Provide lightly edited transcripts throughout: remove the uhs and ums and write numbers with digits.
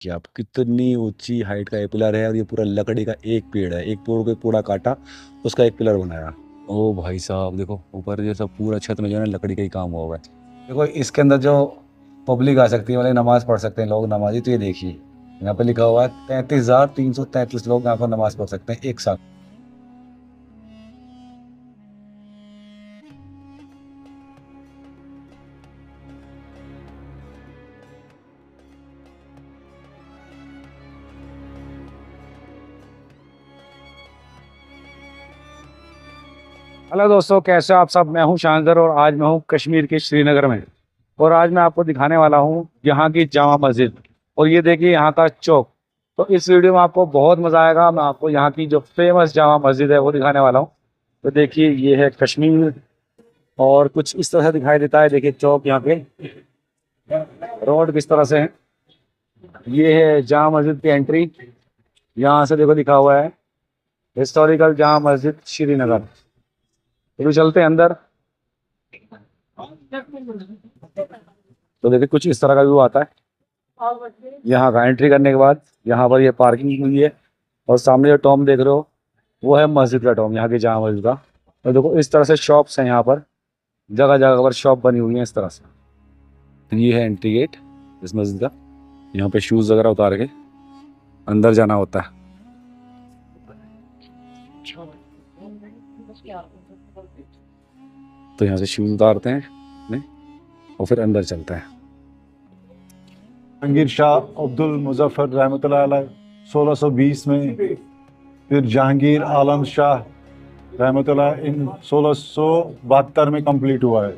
कि आप कितनी ऊंची हाइट का ये पिलर है और ये पूरा लकड़ी का एक पेड़ है, एक पेड़ को पूरा काटा, उसका एक पिलर बनाया। ओ भाई साहब देखो ऊपर ये सब पूरा छत में जो है ना लकड़ी का ही काम हुआ है। देखो इसके अंदर जो पब्लिक आ सकती है मतलब नमाज पढ़ सकते हैं लोग नमाजी, तो ये देखिए यहाँ पे लिखा हुआ है 33,333 लोग यहाँ पर नमाज पढ़ सकते हैं एक साथ। हेलो दोस्तों, कैसे हो आप सब। मैं हूं शानदार और आज मैं हूं कश्मीर के श्रीनगर में। और आज मैं आपको दिखाने वाला हूं यहाँ की जामा मस्जिद और ये देखिए यहाँ का चौक। तो इस वीडियो में आपको बहुत मजा आएगा। मैं आपको यहाँ की जो फेमस जामा मस्जिद है वो दिखाने वाला हूँ। तो देखिए ये है कश्मीर और कुछ इस तरह से दिखाई देता है। देखिए चौक यहाँ पे, रोड किस तरह से है। ये है जामा मस्जिद की एंट्री। यहाँ से देखो लिखा हुआ है हिस्टोरिकल जामा मस्जिद श्रीनगर। तो चलते हैं अंदर। तो देखिए कुछ इस तरह का व्यू आता है यहाँ का। एंट्री करने के बाद यहाँ पर ये पार्किंग हुई है और सामने जो टॉम देख रहे हो वो है मस्जिद का टॉम, यहाँ की जामा मस्जिद का। तो देखो इस तरह से शॉप्स हैं यहाँ पर, जगह जगह पर शॉप बनी हुई है इस तरह से। तो ये है एंट्री गेट इस मस्जिद का। यहाँ पे शूज़ वगैरह उतार के अंदर जाना होता है। तो यहाँ से शूज़ उतारते हैं अपने और फिर अंदर चलते हैं। जहांगीर शाह अब्दुल मुजफ्फर रहमतुल्लाह अलैह 1620 में, फिर जहांगीर आलम शाह रहमतुल्लाह इन 1672 में कंप्लीट हुआ है।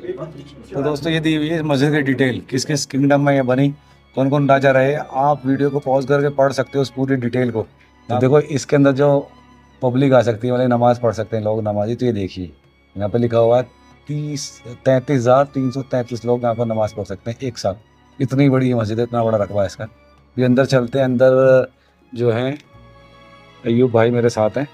तो दोस्तों ये दी हुई है मस्जिद की डिटेल, किस किस किंगडम में ये बनी, कौन कौन राजा रहे। आप वीडियो को पॉज करके पढ़ सकते हो उस पूरी डिटेल को। तो देखो इसके अंदर जो पब्लिक आ सकती है मतलब नमाज पढ़ सकते हैं लोग नमाजी। तो ये देखिए यहाँ पे लिखा हुआ है 33,333 लोग यहाँ पर नमाज पढ़ सकते हैं एक साथ। इतनी बड़ी ये मस्जिद है, इतना बड़ा रकबा है इसका। ये अंदर चलते हैं। अंदर जो है अयूब भाई मेरे साथ हैं,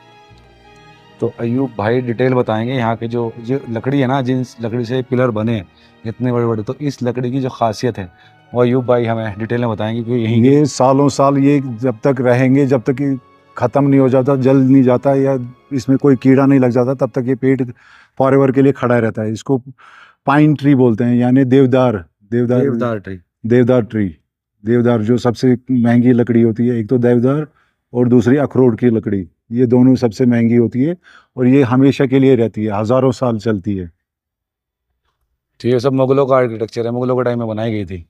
तो अयूब भाई डिटेल बताएंगे यहाँ के जो लकड़ी है ना, जिन लकड़ी से पिलर बने हैं इतने बड़े बड़े, तो इस लकड़ी की जो खासियत है वो अयूब भाई हमें डिटेल में बताएंगे। क्योंकि यहीं ये सालों साल ये जब तक रहेंगे, जब तक ये ख़त्म नहीं हो जाता, जल नहीं जाता या इसमें कोई कीड़ा नहीं लग जाता, तब तक ये पेड़ फॉरएवर के लिए खड़ा रहता है। इसको पाइन ट्री बोलते हैं, यानी देवदार ट्री। देवदार ट्री। देवदार जो सबसे महंगी लकड़ी होती है, एक तो देवदार और दूसरी अखरोट की लकड़ी, ये दोनों सबसे महंगी होती है और ये हमेशा के लिए रहती है, हज़ारों साल चलती है। ठीक है, सब मुगलों का आर्किटेक्चर है, मुगलों के टाइम में बनाई गई थी।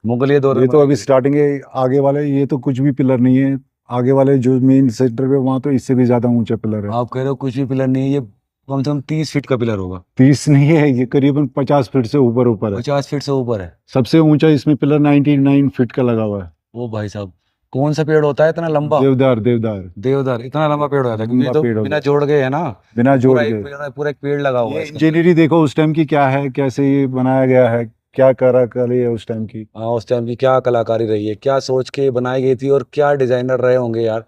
मुगलिया दौर ये में तो अभी स्टार्टिंग है, आगे वाले ये तो कुछ भी पिलर नहीं है। आगे वाले जो मेन सेंटर पे वहाँ तो इससे भी ज़्यादा ऊंचा पिलर है। आप कह रहे हो कुछ भी पिलर नहीं है, ये कम से कम 30 फीट का पिलर होगा। 30 नहीं है, ये करीबन 50 फीट से ऊपर ऊपर है। 50 फीट से ऊपर है। सबसे ऊंचा इसमें पिलर 99 फीट का लगा हुआ है। ओ भाई साहब, कौन सा पेड़ होता है इतना लंबा? देवदार देवदार देवदार। इतना लंबा पेड़ होता है क्योंकि ये तो पेड़ बिना जोड़ गए है ना, बिना जोड़ पूरा के। पूरा एक पेड़ लगा हुआ है इसका। इंजीनियरिंग देखो उस टाइम की क्या है, कैसे ये बनाया गया है, क्या कलाकारी है उस टाइम की। हाँ, उस टाइम की क्या कलाकारी रही है, क्या सोच के बनाई गई थी और क्या डिजाइनर रहे होंगे यार,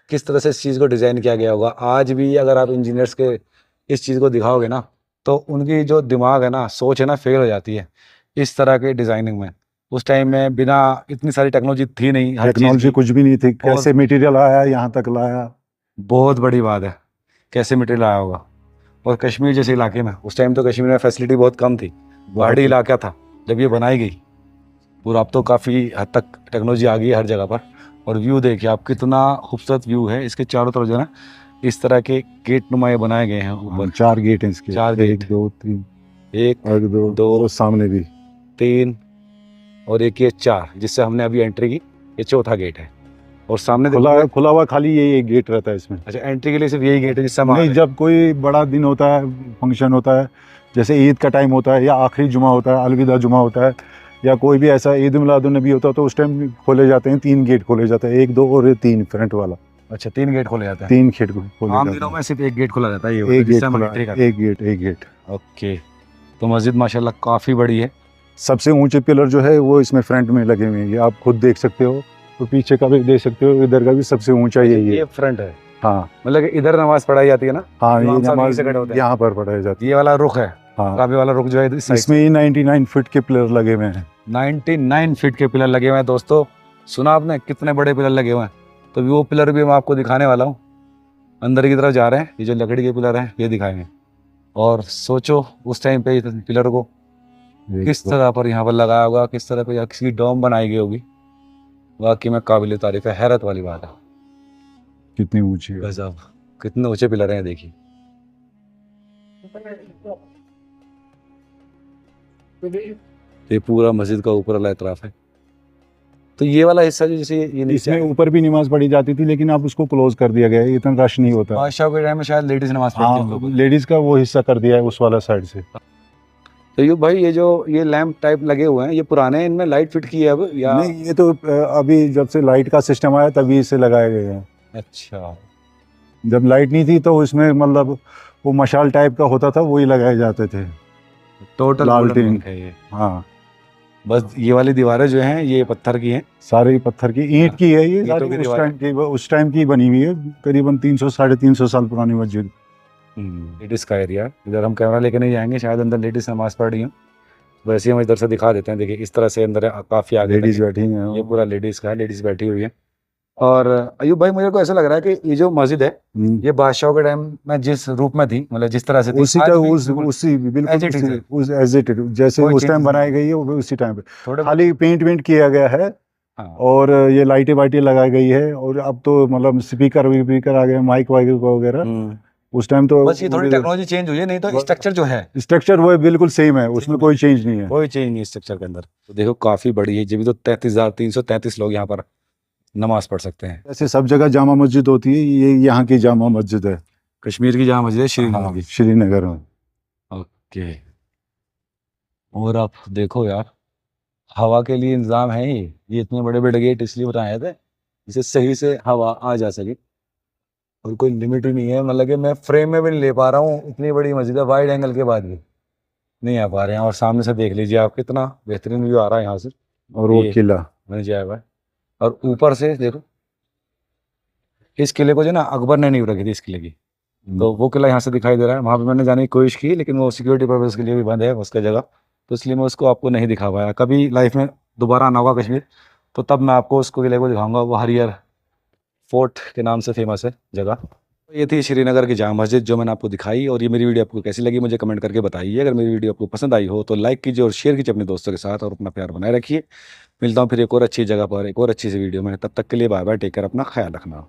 किस तरह से इस चीज़ को डिज़ाइन किया गया होगा। आज भी अगर आप इंजीनियर्स के इस चीज़ को दिखाओगे ना तो उनकी जो दिमाग है ना, सोच है ना, फेल हो जाती है इस तरह के डिज़ाइनिंग में। उस टाइम में बिना इतनी सारी टेक्नोलॉजी थी नहीं, हर चीज़ टेक्नोलॉजी की। कुछ भी नहीं थी, कैसे मटेरियल आया यहाँ तक लाया, बहुत बड़ी बात है कैसे मटेरियल आया होगा। और कश्मीर जैसे इलाके में उस टाइम तो कश्मीर में फैसिलिटी बहुत कम थी, पहाड़ी इलाका था जब ये बनाई गई। और अब तो काफ़ी हद तक टेक्नोलॉजी आ गई है हर जगह पर। और व्यू देखिए आप, कितना खूबसूरत व्यू है। इसके चारों तरफ जो है ना इस तरह के गेट नुमाए बनाए गए हैं ऊपर। 4 गेट हैं इसके, 4 गेट, 1 2 3, 1 और 2 और सामने भी 3 और एक ये 4, जिससे हमने अभी एंट्री की। ये चौथा गेट है और सामने खुला हुआ खाली यही एक गेट रहता है इसमें। अच्छा, एंट्री के लिए सिर्फ यही गेट है जिससे हम नहीं, जब कोई बड़ा दिन होता है, फंक्शन होता है, जैसे ईद का टाइम होता है या आखिरी जुमा होता है, अलविदा जुमा होता है, या कोई भी ऐसा ईद मिलादुन नबी होता है, तो उस टाइम खोले जाते हैं। 3 गेट खोले जाते हैं, 1 2 और 3 फ्रंट वाला। अच्छा, 3 गेट खोले जाते हैं। 3 गेट खोले आम जाते दिनों हैं। में सिर्फ एक गेट खोला जाता है, ये एक गेट जिससे हम खुला, एंट्री करते हैं। एक गेट। ओके, तो मस्जिद माशाल्लाह काफ़ी बड़ी है। सबसे ऊंचे पिलर जो है वो इसमें फ्रंट में लगे हुए हैं, ये आप खुद देख सकते हो। तो पीछे का भी देख सकते हो, इधर का भी सबसे ऊंचा यही है। ये फ्रंट है, हाँ मतलब कि इधर नमाज पढ़ाई जाती है ना। हाँ, ये इमाम साहब नमाज यहीं से खड़े होते हैं। यहाँ पर पढ़ाई जाती ये वाला रुख है, है। हाँ, काबे वाला रुख जो है इस साइड से। इसमें 99 फीट के पिलर लगे हुए हैं। 99 फीट के पिलर लगे हुए हैं दोस्तों। सुना आपने कितने बड़े पिलर लगे हुए हैं, तो वो पिलर भी मैं आपको दिखाने वाला हूँ। अंदर की तरफ जा रहे हैं, ये जो लकड़ी के पिलर हैं ये दिखाएंगे। और सोचो उस टाइम पे इस पिलर को किस तरह पर यहाँ पर लगाया होगा, किस तरह पे या किसी डोम बनाई गई होगी। वाकई में काबिल तारीफ है, हैरत वाली बात है। कितनी ऊंची है। गजब, कितने ऊंचे पिलर हैं देखिए। ये पूरा मस्जिद का ऊपर वाला एतराफ है। तो ये वाला हिस्सा जो जैसे ये नीचे इसमें ऊपर भी नमाज पढ़ी जाती थी, लेकिन अब उसको क्लोज कर दिया गया है, इतना रश नहीं होता। बादशाह के टाइम में शायद लेडीज नमाज पढ़ती हैं हम लोग। हाँ, लेडीज का वो हिस्सा कर दिया है उस वाला साइड से। तो ये भाई ये जो ये लैंप टाइप लगे हुए हैं, ये पुराने हैं, इनमें लाइट फिट की है अब या नहीं, ये तो अभी जब से लाइट का सिस्टम आया तभी इसे लगाए गए हैं। अच्छा, जब लाइट नहीं थी तो इसमें मतलब वो मशाल टाइप का होता था, वही लगाए जाते थे। टोटल लालटेन वुडन है ये। हाँ, बस ये वाली दीवारें जो हैं ये पत्थर की हैं। सारे पत्थर की, ईंट की है ये ईंटों सारी। की उस दीवारें। टाइम की, उस टाइम की बनी हुई है, करीबन 300 साढ़े 300 साल पुरानी मस्जिद। लेडीज का एरिया, इधर हम कैमरा लेके नहीं जाएंगे, शायद अंदर लेडीज नमाज पढ़ रही हूँ। वैसे ही हम इधर से दिखा देते हैं। देखिए इस तरह से अंदर काफी आगे लेडीज तक बैठी हैं। ये पूरा लेडीज का है, लेडीज बैठी हुई है। और अयूब भाई मुझे को ऐसा लग रहा है कि ये जो मस्जिद है ये बादशाहों के टाइम में जिस रूप में थी, मतलब जिस तरह से थी, उसी आज का भी उसी बिल्कुल as it is है। उस एज इट जैसे कोई उस changes टाइम नहीं। बनाई गई है वो उसी टाइम पे थोड़े खाली पेंट वेंट किया गया है। हाँ। और ये लाइटें वाइटें लगाई गई है, और अब तो मतलब स्पीकर वीकर आ गए, माइक वाइक वगैरह। उस टाइम तो बस ये थोड़ी टेक्नोलॉजी चेंज हुई है, नहीं तो स्ट्रक्चर जो है स्ट्रक्चर वो बिल्कुल सेम है, उसमें कोई चेंज नहीं है। कोई चेंज नहीं स्ट्रक्चर के अंदर। तो देखो काफी बड़ी है, जब भी तो 33,333 लोग यहाँ पर नमाज पढ़ सकते हैं। ऐसे सब जगह जामा मस्जिद होती है, ये यहाँ की जामा मस्जिद है। कश्मीर की जामा मस्जिद है श्रीनगर हाँ, की। श्रीनगर में। ओके। और आप देखो यार, हवा के लिए इंतजाम है ही, ये इतने बड़े बड़े गेट इसलिए बनाए थे जिससे सही से हवा आ जा सके। और कोई लिमिट ही नहीं है, मतलब कि मैं फ्रेम में भी नहीं ले पा रहा हूँ, इतनी बड़ी मस्जिद है, वाइड एंगल के बाद भी नहीं आ पा रहे हैं। और सामने से देख लीजिए आप, कितना बेहतरीन व्यू आ रहा है यहाँ से। और वो ये किला मैंने जाया हुआ है। और ऊपर से देखो, इस किले को जो ना अकबर ने नींव रखी थी इस किले की, तो वो किला यहाँ से दिखाई दे रहा है। वहाँ पे मैंने जाने की कोशिश की, लेकिन वो सिक्योरिटी पर्पज के लिए भी बंद है उसका जगह, तो इसलिए मैं उसको आपको नहीं दिखा पाया। कभी लाइफ में दोबारा आना होगा कश्मीर तो तब मैं आपको उसको किले को दिखाऊंगा। वो हरियर फोर्ट के नाम से फेमस है जगह। ये थी श्रीनगर की जामा मस्जिद जो मैंने आपको दिखाई। और ये मेरी वीडियो आपको कैसी लगी मुझे कमेंट करके बताइए। अगर मेरी वीडियो आपको पसंद आई हो तो लाइक कीजिए और शेयर कीजिए अपने दोस्तों के साथ, और अपना प्यार बनाए रखिए। मिलता हूँ फिर एक और अच्छी जगह पर एक और अच्छी सी वीडियो में। तब तक के लिए बाय बाय, टेक केयर, अपना ख्याल रखना।